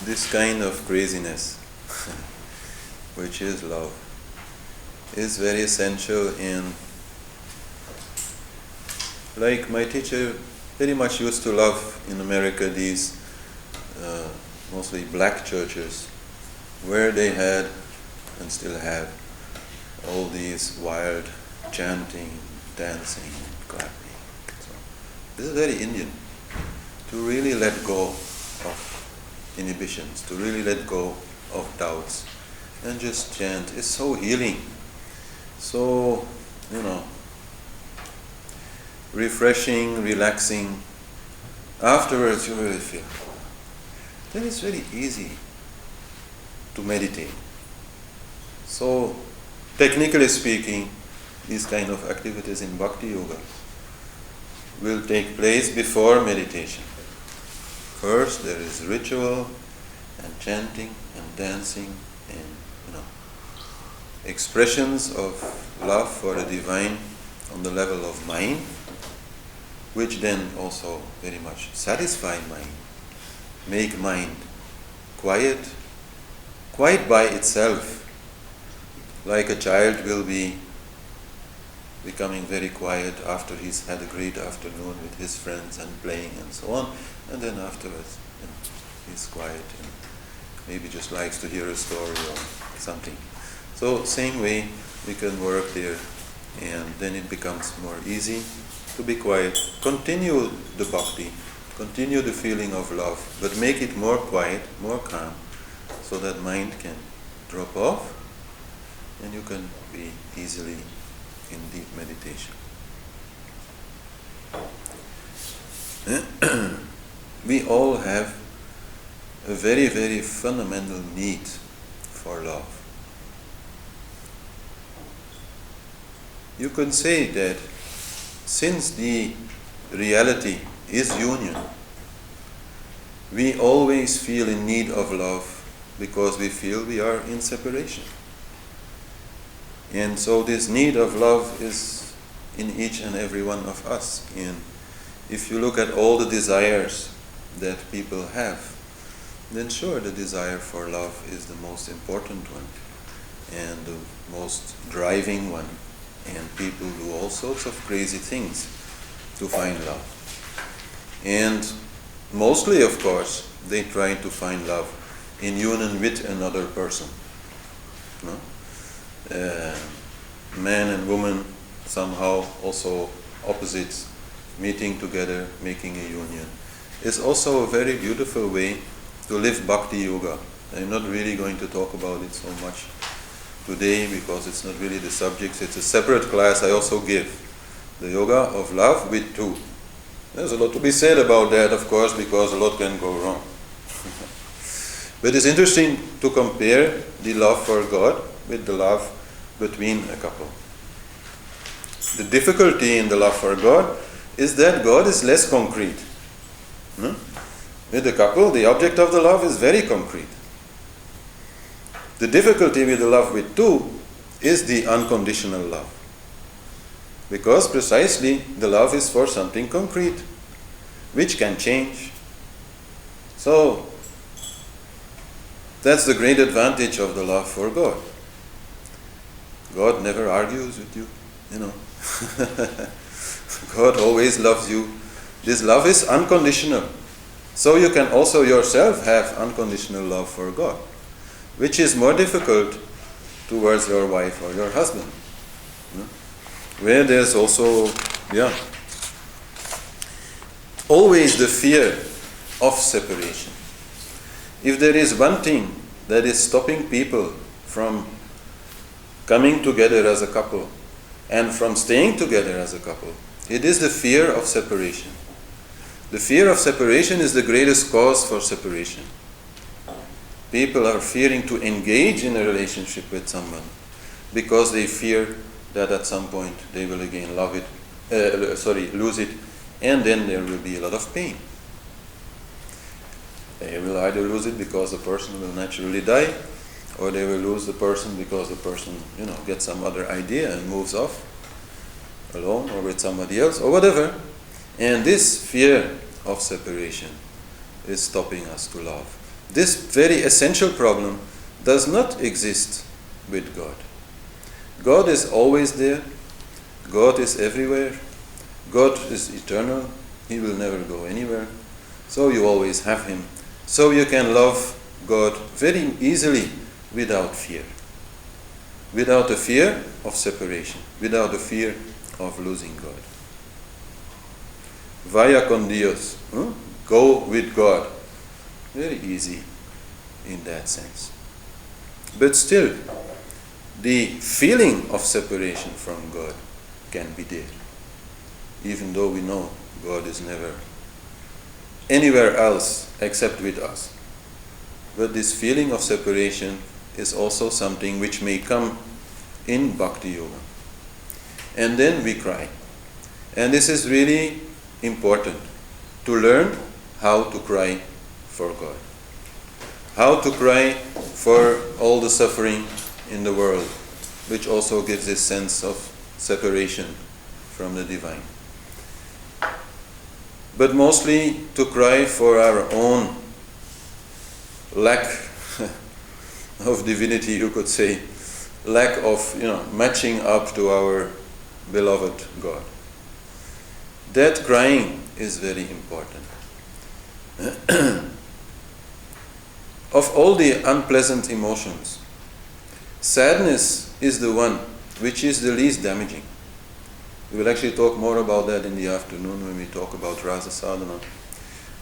this kind of craziness, which is love, is very essential in, like my teacher very much used to love in America these mostly black churches, where they had and still have all these wild chanting, dancing, clapping. So this is very Indian, to really let go of inhibitions, to really let go of doubts and just chant. It's so healing, so, refreshing, relaxing. Afterwards you really feel. Then it's very easy to meditate. So, technically speaking, these kind of activities in Bhakti Yoga will take place before meditation. First there is ritual and chanting and dancing and expressions of love for the divine on the level of mind, which then also very much satisfy mind, make mind quiet by itself, like a child will be becoming very quiet after he's had a great afternoon with his friends and playing and so on, and then afterwards he's quiet and maybe just likes to hear a story or something. So same way we can work there, and then it becomes more easy to be quiet. Continue the bhakti, continue the feeling of love, but make it more quiet, more calm, so that mind can drop off and you can be easily in deep meditation. We all have a very, very fundamental need for love. You can say that since the reality is union, we always feel in need of love because we feel we are in separation. And so this need of love is in each and every one of us. And if you look at all the desires that people have, then sure, the desire for love is the most important one and the most driving one. And people do all sorts of crazy things to find love. And mostly, of course, they try to find love in union with another person. No? Man and woman somehow also opposites, meeting together, making a union, is also a very beautiful way to live Bhakti Yoga. I'm not really going to talk about it so much today because it's not really the subject. It's a separate class I also give, the yoga of love with two. There's a lot to be said about that, of course, because a lot can go wrong. But it's interesting to compare the love for God with the love between a couple. The difficulty in the love for God is that God is less concrete. With the couple, the object of the love is very concrete. The difficulty with the love with two is the unconditional love. Because precisely the love is for something concrete, which can change. So, that's the great advantage of the love for God. God never argues with you, God always loves you. This love is unconditional. So you can also yourself have unconditional love for God, which is more difficult towards your wife or your husband. Where there's also, always the fear of separation. If there is one thing that is stopping people from coming together as a couple and from staying together as a couple, it is the fear of separation. The fear of separation is the greatest cause for separation. People are fearing to engage in a relationship with someone because they fear that at some point they will again lose it, and then there will be a lot of pain. They will either lose it because the person will naturally die, or they will lose the person because the person, gets some other idea and moves off alone or with somebody else or whatever. And this fear of separation is stopping us to love. This very essential problem does not exist with God. God is always there. God is everywhere. God is eternal. He will never go anywhere. So you always have Him. So you can love God very easily without fear. Without the fear of separation. Without the fear of losing God. Vaya con Dios. Go with God. Very easy in that sense. But still, the feeling of separation from God can be there. Even though we know God is never anywhere else except with us. But this feeling of separation is also something which may come in Bhakti Yoga. And then we cry. And this is really important, to learn how to cry for God. How to cry for all the suffering in the world, which also gives this sense of separation from the divine. But mostly to cry for our own lack of divinity, you could say, lack of matching up to our beloved God. That crying is very important. Of all the unpleasant emotions, sadness is the one which is the least damaging. We will actually talk more about that in the afternoon when we talk about Rasa Sadhana.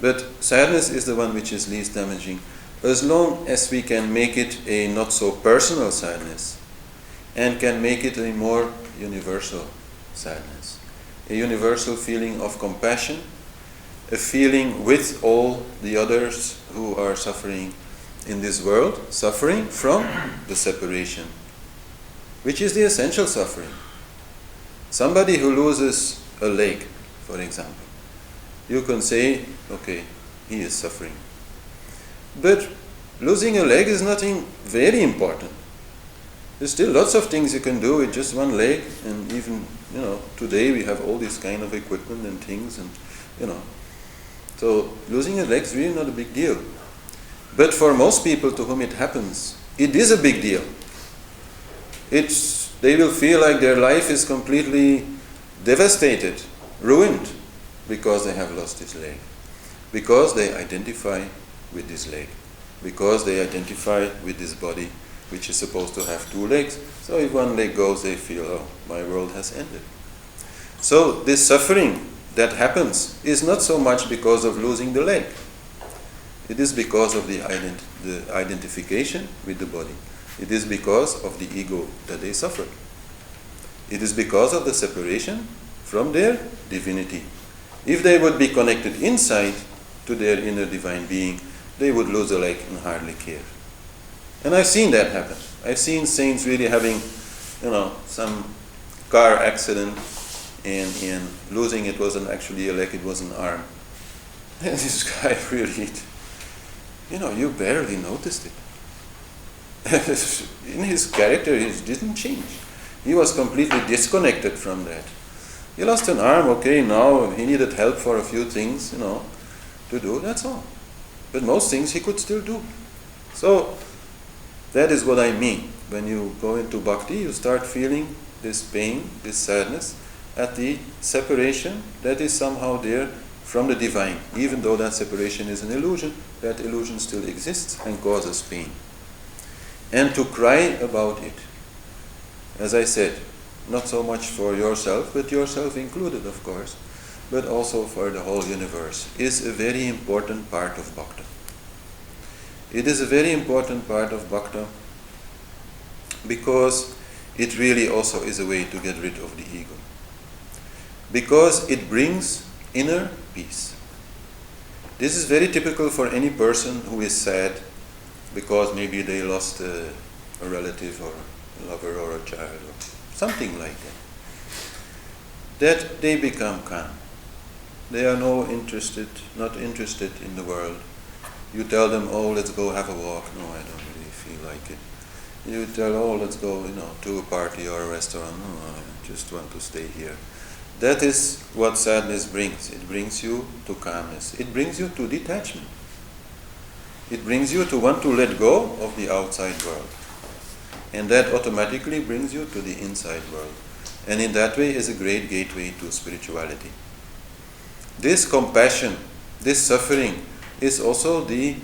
But sadness is the one which is least damaging, as long as we can make it a not so personal sadness and can make it a more universal sadness. A universal feeling of compassion, a feeling with all the others who are suffering in this world, suffering from the separation, which is the essential suffering. Somebody who loses a leg, for example, you can say, okay, he is suffering. But losing a leg is nothing very important. There's still lots of things you can do with just one leg, and even, today we have all this kind of equipment and things, and, So losing a leg is really not a big deal. But for most people to whom it happens, it is a big deal. They will feel like their life is completely devastated, ruined, because they have lost this leg. Because they identify with this leg. Because they identify with this body, which is supposed to have two legs. So if one leg goes, they feel, oh, my world has ended. So this suffering that happens is not so much because of losing the leg. It is because of the identification with the body. It is because of the ego that they suffer. It is because of the separation from their divinity. If they would be connected inside to their inner divine being, they would lose a leg and hardly care. And I've seen that happen. I've seen saints really having, some car accident, and losing it wasn't actually a leg, it was an arm. And this guy really, you barely noticed it. In his character, it didn't change. He was completely disconnected from that. He lost an arm, okay, now he needed help for a few things, to do, that's all. But most things he could still do. So, that is what I mean. When you go into Bhakti, you start feeling this pain, this sadness, at the separation that is somehow there from the divine. Even though that separation is an illusion, that illusion still exists and causes pain. And to cry about it, as I said, not so much for yourself, but yourself included, of course, but also for the whole universe, is a very important part of Bhakti. It is a very important part of Bhakti because it really also is a way to get rid of the ego. Because it brings inner peace. This is very typical for any person who is sad because maybe they lost a relative or a lover or a child or something like that. That they become calm. They are not interested in the world. You tell them, oh, let's go have a walk. No, I don't really feel like it. You tell, oh, let's go, to a party or a restaurant. No, I just want to stay here. That is what sadness brings. It brings you to calmness. It brings you to detachment. it brings you to want to let go of the outside world. And that automatically brings you to the inside world. And in that way is a great gateway to spirituality. This compassion, this suffering, is also the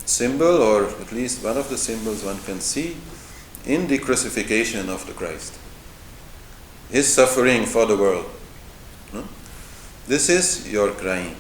symbol, or at least one of the symbols one can see in the crucifixion of the Christ. His suffering for the world. This is your crying.